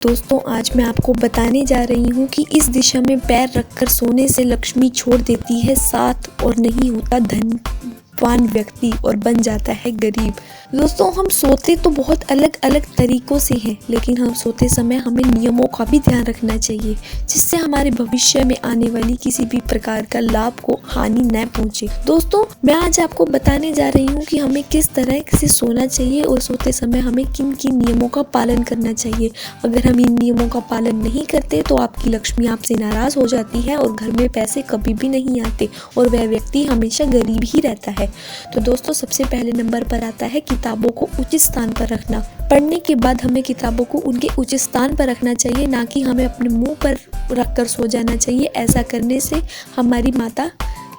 दोस्तों आज मैं आपको बताने जा रही हूँ कि इस दिशा में पैर रखकर सोने से लक्ष्मी छोड़ देती है साथ और नहीं होता धनवान व्यक्ति और बन जाता है गरीब। दोस्तों हम सोते तो बहुत अलग अलग तरीकों से हैं, लेकिन हम सोते समय हमें नियमों का भी ध्यान रखना चाहिए जिससे हमारे भविष्य में आने वाली किसी भी प्रकार का लाभ को हानि न पहुंचे। दोस्तों मैं आज आपको बताने जा रही हूँ कि हमें किस तरह से सोना चाहिए और सोते समय हमें किन किन नियमों का पालन करना चाहिए। अगर हम इन नियमों का पालन नहीं करते तो आपकी लक्ष्मी आपसे नाराज हो जाती है और घर में पैसे कभी भी नहीं आते और वह व्यक्ति हमेशा गरीब ही रहता है। तो दोस्तों सबसे पहले नंबर पर आता है किताबों को उचित स्थान पर रखना। पढ़ने के बाद हमें किताबों को उनके उचित स्थान पर रखना चाहिए, ना कि हमें अपने मुंह पर रखकर सो जाना चाहिए। ऐसा करने से हमारी माता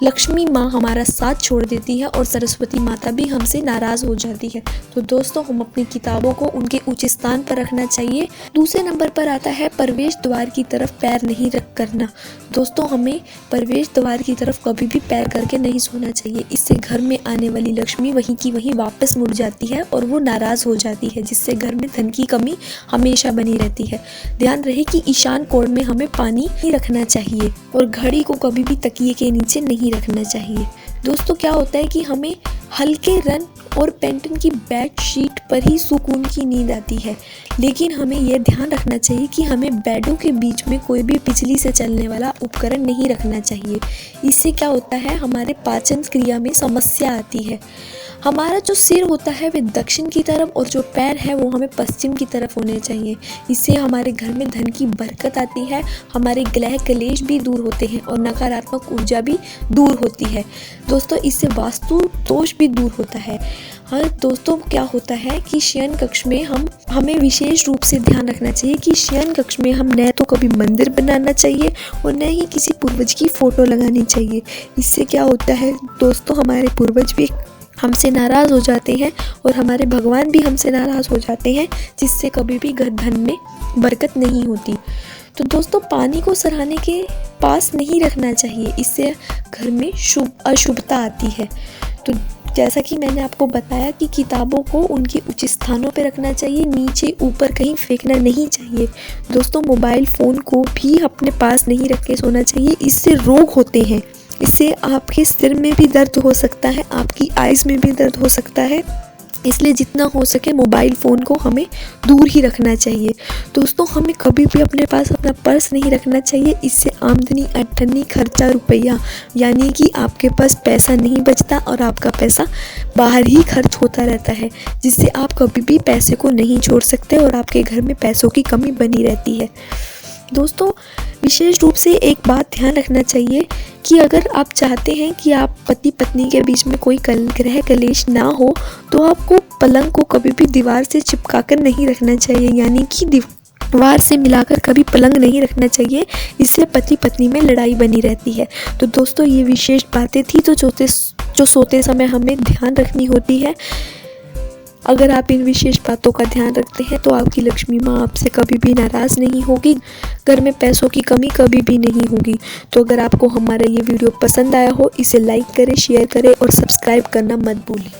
लक्ष्मी माँ हमारा साथ छोड़ देती है और सरस्वती माता भी हमसे नाराज हो जाती है। तो दोस्तों हम अपनी किताबों को उनके उचित स्थान पर रखना चाहिए। दूसरे नंबर पर आता है प्रवेश द्वार की तरफ पैर नहीं रख करना। दोस्तों हमें प्रवेश द्वार की तरफ कभी भी पैर करके नहीं सोना चाहिए। इससे घर में आने वाली लक्ष्मी वहीं की वहीं वापस मुड़ जाती है और वो नाराज हो जाती है, जिससे घर में धन की कमी हमेशा बनी रहती है। ध्यान रहे कि ईशान कोण में हमें पानी ही रखना चाहिए और घड़ी को कभी भी तकिए के नीचे नहीं रखना चाहिए। दोस्तों क्या होता है कि हमें हल्के रन और पेंटन की बेड शीट पर ही सुकून की नींद आती है, लेकिन हमें यह ध्यान रखना चाहिए कि हमें बेडों के बीच में कोई भी बिजली से चलने वाला उपकरण नहीं रखना चाहिए। इससे क्या होता है हमारे पाचन क्रिया में समस्या आती है। हमारा जो सिर होता है वह दक्षिण की तरफ और जो पैर है वो हमें पश्चिम की तरफ होने चाहिए। इससे हमारे घर में धन की बरकत आती है, हमारे ग्रह क्लेश भी दूर होते हैं और नकारात्मक ऊर्जा भी दूर होती है। दोस्तों इससे वास्तु दोष भी दूर होता है। हाँ दोस्तों क्या होता है कि शयन कक्ष में हमें विशेष रूप से ध्यान रखना चाहिए कि शयन कक्ष में हम न तो कभी मंदिर बनाना चाहिए और न ही किसी पूर्वज की फोटो लगानी चाहिए। इससे क्या होता है दोस्तों हमारे पूर्वज भी हमसे नाराज़ हो जाते हैं और हमारे भगवान भी हमसे नाराज़ हो जाते हैं, जिससे कभी भी घर धन में बरकत नहीं होती। तो दोस्तों पानी को सराहने के पास नहीं रखना चाहिए, इससे घर में अशुभता आती है। तो जैसा कि मैंने आपको बताया कि किताबों को उनके उचित स्थानों पर रखना चाहिए, नीचे ऊपर कहीं फेंकना नहीं चाहिए। दोस्तों मोबाइल फ़ोन को भी अपने पास नहीं रख के सोना चाहिए, इससे रोग होते हैं। इससे आपके सिर में भी दर्द हो सकता है, आपकी आइज़ में भी दर्द हो सकता है। इसलिए जितना हो सके मोबाइल फ़ोन को हमें दूर ही रखना चाहिए। दोस्तों हमें कभी भी अपने पास अपना पर्स नहीं रखना चाहिए, इससे आमदनी अठन्नी खर्चा रुपया यानी कि आपके पास पैसा नहीं बचता और आपका पैसा बाहर ही खर्च होता रहता है, जिससे आप कभी भी पैसे को नहीं छोड़ सकते और आपके घर में पैसों की कमी बनी रहती है। दोस्तों विशेष रूप से एक बात ध्यान रखना चाहिए कि अगर आप चाहते हैं कि आप पति पत्नी के बीच में कोई ग्रह कलेश ना हो तो आपको पलंग को कभी भी दीवार से चिपका कर नहीं रखना चाहिए, यानी कि दीवार से मिलाकर कभी पलंग नहीं रखना चाहिए। इससे पति पत्नी में लड़ाई बनी रहती है। तो दोस्तों ये विशेष बातें थी जो सोते समय हमें ध्यान रखनी होती है। अगर आप इन विशेष बातों का ध्यान रखते हैं तो आपकी लक्ष्मी माँ आपसे कभी भी नाराज़ नहीं होगी, घर में पैसों की कमी कभी भी नहीं होगी। तो अगर आपको हमारा ये वीडियो पसंद आया हो इसे लाइक करें, शेयर करें और सब्सक्राइब करना मत भूलें।